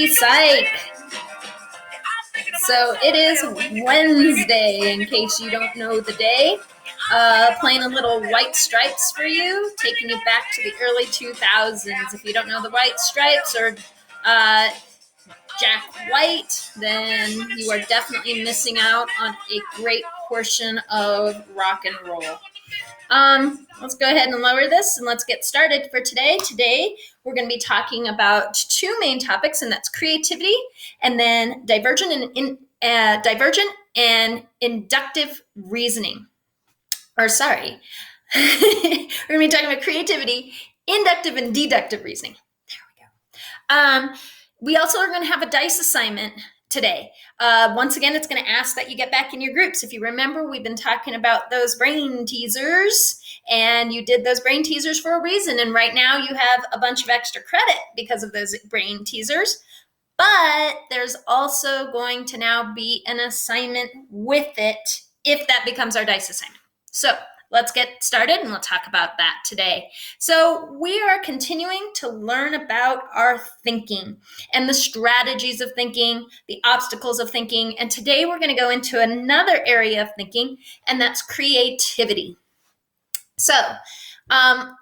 Happy Psych! So it is Wednesday, in case you don't know the day. Playing a little White Stripes for you, taking you back to the early 2000s. If you don't know the White Stripes or Jack White, then you are definitely missing out on a great portion of rock and roll. Let's go ahead and lower this and let's get started for today. Today, we're going to be talking about two main topics, and that's creativity and then divergent and inductive reasoning. We're going to be talking about creativity, inductive and deductive reasoning. There we go. We also are going to have a dice assignment today. Once again, it's going to ask that you get back in your groups. If you remember, we've been talking about those brain teasers, and you did those brain teasers for a reason. And right now you have a bunch of extra credit because of those brain teasers. But there's also going to now be an assignment with it if that becomes our dice assignment. So let's get started and we'll talk about that today. So we are continuing to learn about our thinking and the strategies of thinking, the obstacles of thinking. And today we're going to go into another area of thinking, and that's creativity. So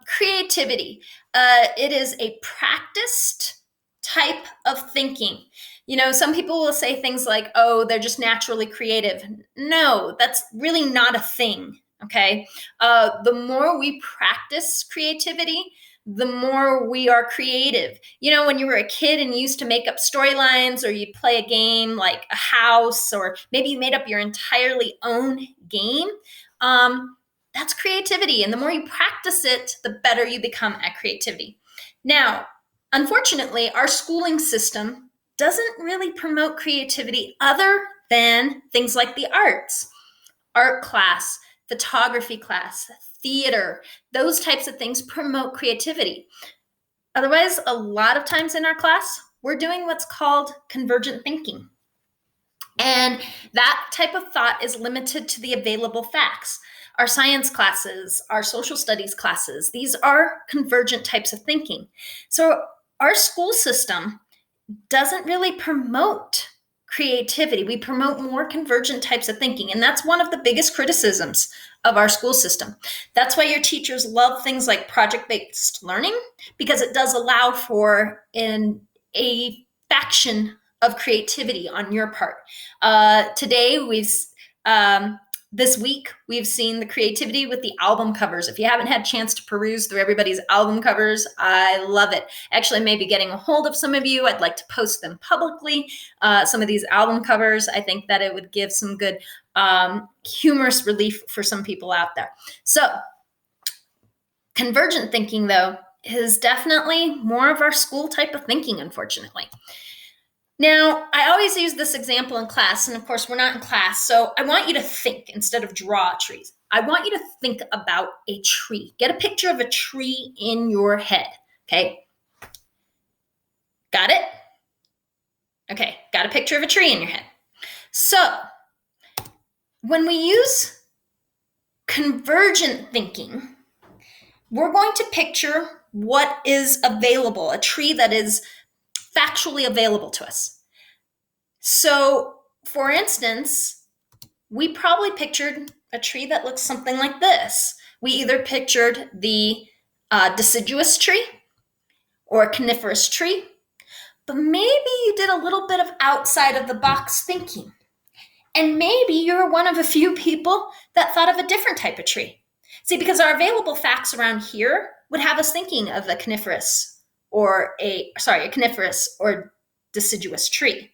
creativity, it is a practiced type of thinking. You know, some people will say things like, oh, they're just naturally creative. No, that's really not a thing. Okay. The more we practice creativity, the more we are creative. You know, when you were a kid and you used to make up storylines, or you play a game like a house, or maybe you made up your entirely own game, that's creativity. And the more you practice it, the better you become at creativity. Now, unfortunately, our schooling system doesn't really promote creativity other than things like the arts, art class, photography class, theater. Those types of things promote creativity. Otherwise, a lot of times in our class, we're doing what's called convergent thinking. And that type of thought is limited to the available facts. Our science classes, our social studies classes, these are convergent types of thinking. So our school system doesn't really promote creativity. We promote more convergent types of thinking. And that's one of the biggest criticisms of our school system. That's why your teachers love things like project-based learning, because it does allow for a faction of creativity on your part. Today, this week, we've seen the creativity with the album covers. If you haven't had a chance to peruse through everybody's album covers, I love it. Actually, maybe getting a hold of some of you. I'd like to post them publicly. Some of these album covers, I think that it would give some good humorous relief for some people out there. So convergent thinking, though, is definitely more of our school type of thinking, unfortunately. Now, I always use this example in class, and of course, we're not in class, so I want you to think instead of draw trees. I want you to think about a tree. Get a picture of a tree in your head, okay? Got it? Okay, got a picture of a tree in your head. So, when we use convergent thinking, we're going to picture what is available, a tree that is factually available to us. So, for instance, we probably pictured a tree that looks something like this. We either pictured the deciduous tree or a coniferous tree, but maybe you did a little bit of outside of the box thinking. And maybe you're one of a few people that thought of a different type of tree. See, because our available facts around here would have us thinking of a coniferous or deciduous tree.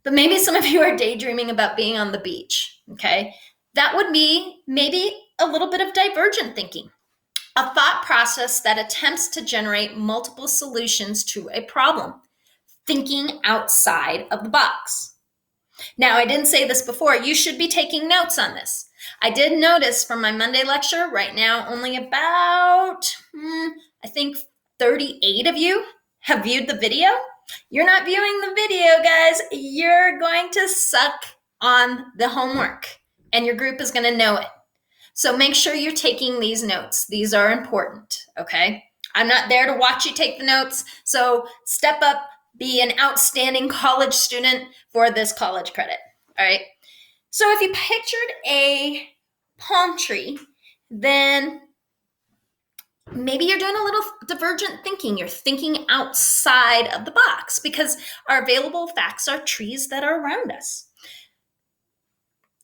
But maybe some of you are daydreaming about being on the beach, okay? That would be maybe a little bit of divergent thinking, a thought process that attempts to generate multiple solutions to a problem, thinking outside of the box. Now, I didn't say this before. You should be taking notes on this. I did notice from my Monday lecture, right now, only about, I think 38 of you have viewed the video. You're not viewing the video, guys. You're going to suck on the homework, and your group is going to know it. So make sure you're taking these notes. These are important, okay? I'm not there to watch you take the notes. So step up, be an outstanding college student for this college credit. All right. So if you pictured a palm tree, then maybe you're doing a little divergent thinking. You're thinking outside of the box because our available facts are trees that are around us.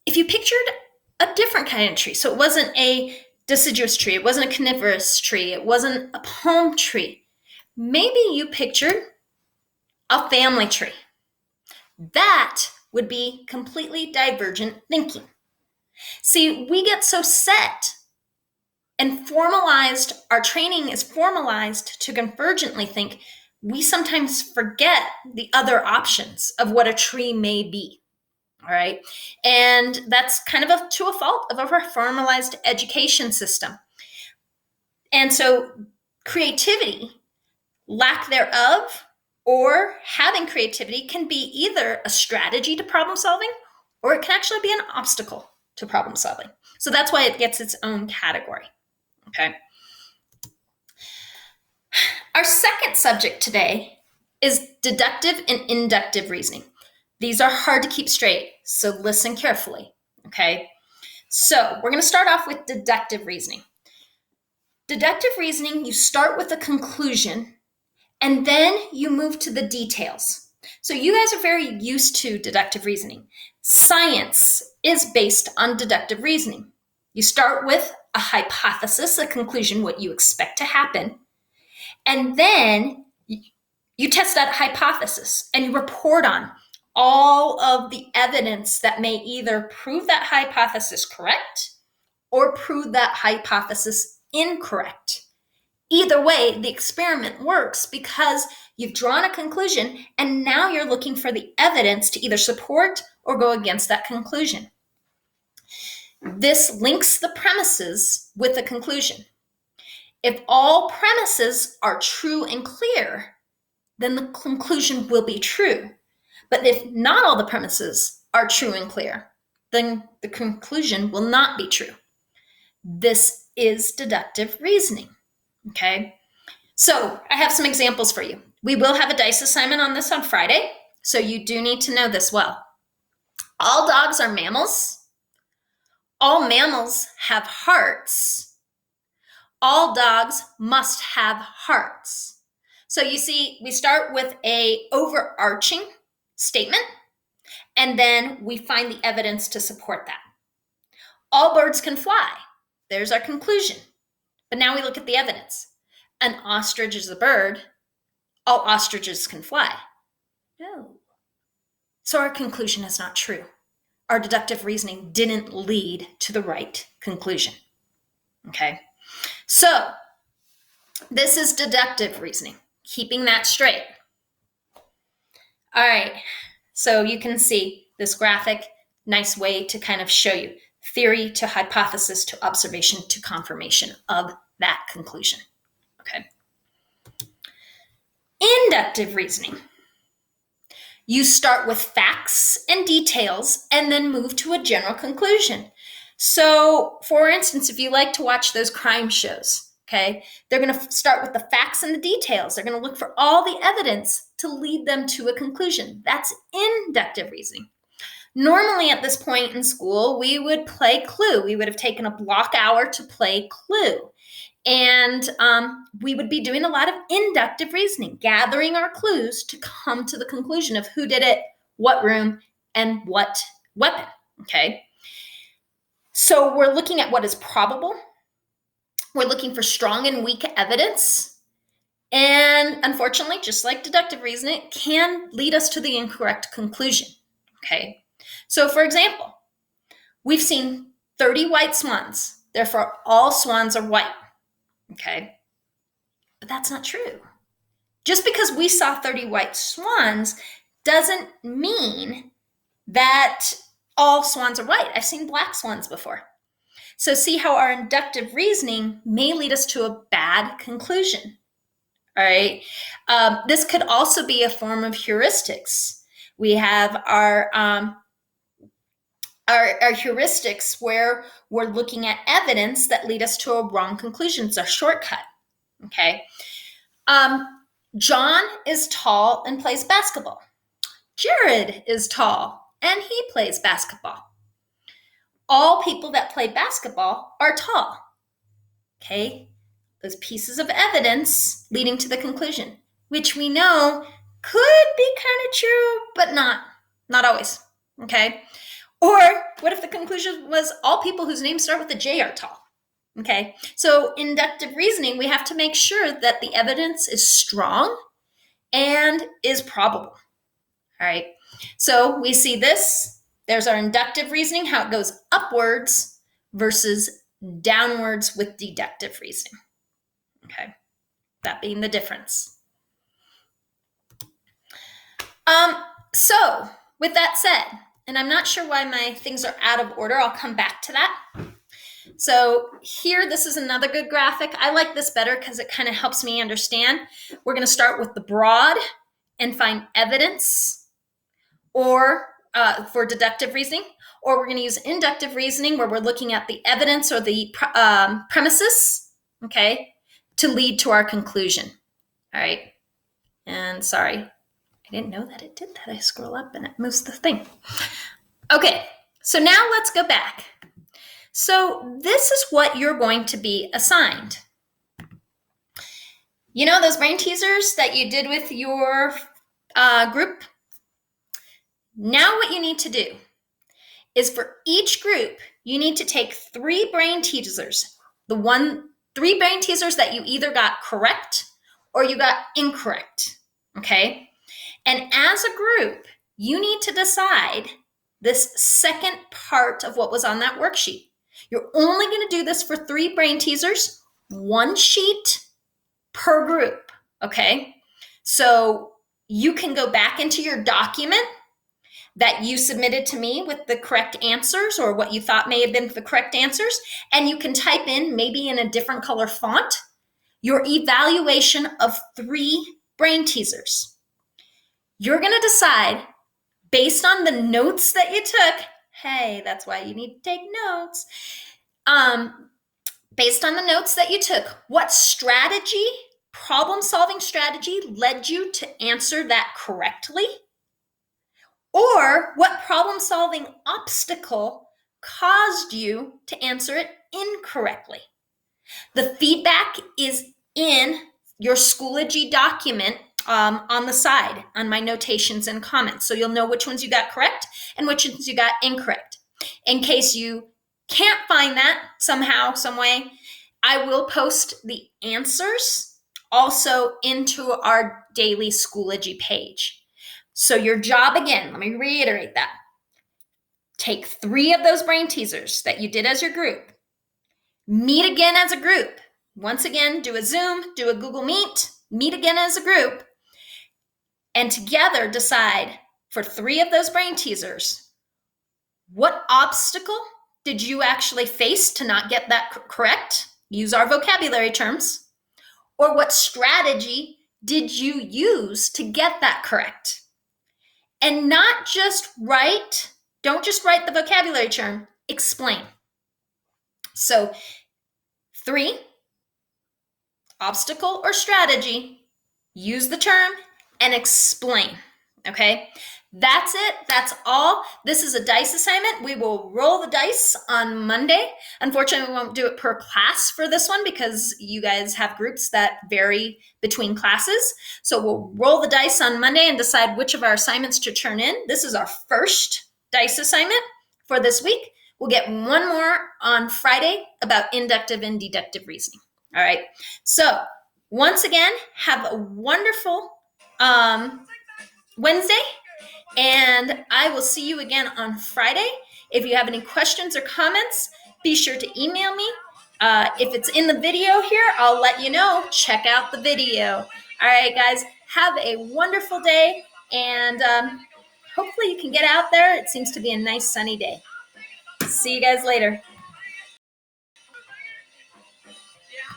If you pictured a different kind of tree, so it wasn't a deciduous tree, it wasn't a coniferous tree, it wasn't a palm tree, maybe you pictured a family tree. That would be completely divergent thinking. See, we get so set and formalized, our training is formalized to convergently think, we sometimes forget the other options of what a tree may be. All right. And that's kind of to a fault of our formalized education system. And so creativity, lack thereof, or having creativity can be either a strategy to problem solving, or it can actually be an obstacle to problem solving. So that's why it gets its own category. Okay. Our second subject today is deductive and inductive reasoning. These are hard to keep straight, so listen carefully. Okay. So we're going to start off with deductive reasoning. Deductive reasoning, you start with a conclusion and then you move to the details. So you guys are very used to deductive reasoning. Science is based on deductive reasoning. You start with a hypothesis, a conclusion, what you expect to happen, and then you test that hypothesis and you report on all of the evidence that may either prove that hypothesis correct or prove that hypothesis incorrect. Either way, the experiment works because you've drawn a conclusion and now you're looking for the evidence to either support or go against that conclusion. This links the premises with the conclusion. If all premises are true and clear, then the conclusion will be true. But if not all the premises are true and clear, then the conclusion will not be true. This is deductive reasoning. Okay. So I have some examples for you. We will have a DICE assignment on this on Friday, so you do need to know this well. All dogs are mammals. All mammals have hearts. All dogs must have hearts. So you see, we start with an overarching statement, and then we find the evidence to support that. All birds can fly. There's our conclusion. But now we look at the evidence. An ostrich is a bird. All ostriches can fly. No. So our conclusion is not true. Our deductive reasoning didn't lead to the right conclusion. Okay. So this is deductive reasoning, keeping that straight. All right. So you can see this graphic, nice way to kind of show you theory to hypothesis to observation to confirmation of that conclusion. Okay. Inductive reasoning. You start with facts and details and then move to a general conclusion. So, for instance, if you like to watch those crime shows, okay, they're going to start with the facts and the details. They're going to look for all the evidence to lead them to a conclusion. That's inductive reasoning. Normally at this point in school, we would play Clue. We would have taken a block hour to play Clue. And we would be doing a lot of inductive reasoning, gathering our clues to come to the conclusion of who did it, what room, and what weapon, okay? So we're looking at what is probable. We're looking for strong and weak evidence. And unfortunately, just like deductive reasoning, it can lead us to the incorrect conclusion, okay? So for example, we've seen 30 white swans. Therefore, all swans are white. Okay, but that's not true. Just because we saw 30 white swans doesn't mean that all swans are white. I've seen black swans before. So see how our inductive reasoning may lead us to a bad conclusion. All right. This could also be a form of heuristics. We have our heuristics where we're looking at evidence that lead us to a wrong conclusion. It's a shortcut. Okay. John is tall and plays basketball. Jared is tall and he plays basketball. All people that play basketball are tall. Okay, those pieces of evidence leading to the conclusion, which we know could be kind of true, but not always. Okay, or what if the conclusion was all people whose names start with a J are tall? Okay, so inductive reasoning, we have to make sure that the evidence is strong and is probable. All right, so we see this. There's our inductive reasoning, how it goes upwards versus downwards with deductive reasoning. Okay, that being the difference. So with that said, and I'm not sure why my things are out of order, I'll come back to that. So here, this is another good graphic. I like this better because it kind of helps me understand. We're going to start with the broad and find evidence, or for deductive reasoning, or we're going to use inductive reasoning where we're looking at the evidence or the premises, okay, to lead to our conclusion. All right. And sorry, I didn't know that it did that. I scroll up and it moves the thing. Okay, so now let's go back. So this is what you're going to be assigned. You know those brain teasers that you did with your group? Now what you need to do is for each group, you need to take 3 brain teasers. 3 brain teasers that you either got correct or you got incorrect, okay? And as a group, you need to decide this second part of what was on that worksheet. You're only going to do this for 3 brain teasers, 1 sheet per group, okay? So you can go back into your document that you submitted to me with the correct answers or what you thought may have been the correct answers, and you can type in, maybe in a different color font, your evaluation of 3 brain teasers. You're going to decide based on the notes that you took. Hey, that's why you need to take notes. Based on the notes that you took, what strategy, problem-solving strategy, led you to answer that correctly? Or what problem-solving obstacle caused you to answer it incorrectly? The feedback is in your Schoology document on the side, on my notations and comments. So you'll know which ones you got correct and which ones you got incorrect. In case you can't find that somehow, some way, I will post the answers also into our daily Schoology page. So your job, again, let me reiterate that. Take 3 of those brain teasers that you did as your group. Meet again as a group. Once again, do a Zoom, do a Google meet again as a group, and together decide for 3 of those brain teasers, what obstacle did you actually face to not get that correct? Use our vocabulary terms. Or what strategy did you use to get that correct? And not just write, don't just write the vocabulary term, explain. So 3, obstacle or strategy, use the term and explain, okay? That's it, that's all. This is a dice assignment. We will roll the dice on Monday. Unfortunately, we won't do it per class for this one because you guys have groups that vary between classes. So we'll roll the dice on Monday and decide which of our assignments to turn in. This is our first dice assignment for this week. We'll get one more on Friday about inductive and deductive reasoning. All right, so once again, have a wonderful Wednesday, and I will see you again on Friday. If you have any questions or comments, be sure to email me. If it's in the video here, I'll let you know. Check out the video. All right, guys, have a wonderful day, and hopefully you can get out there. It seems to be a nice sunny day. See you guys later.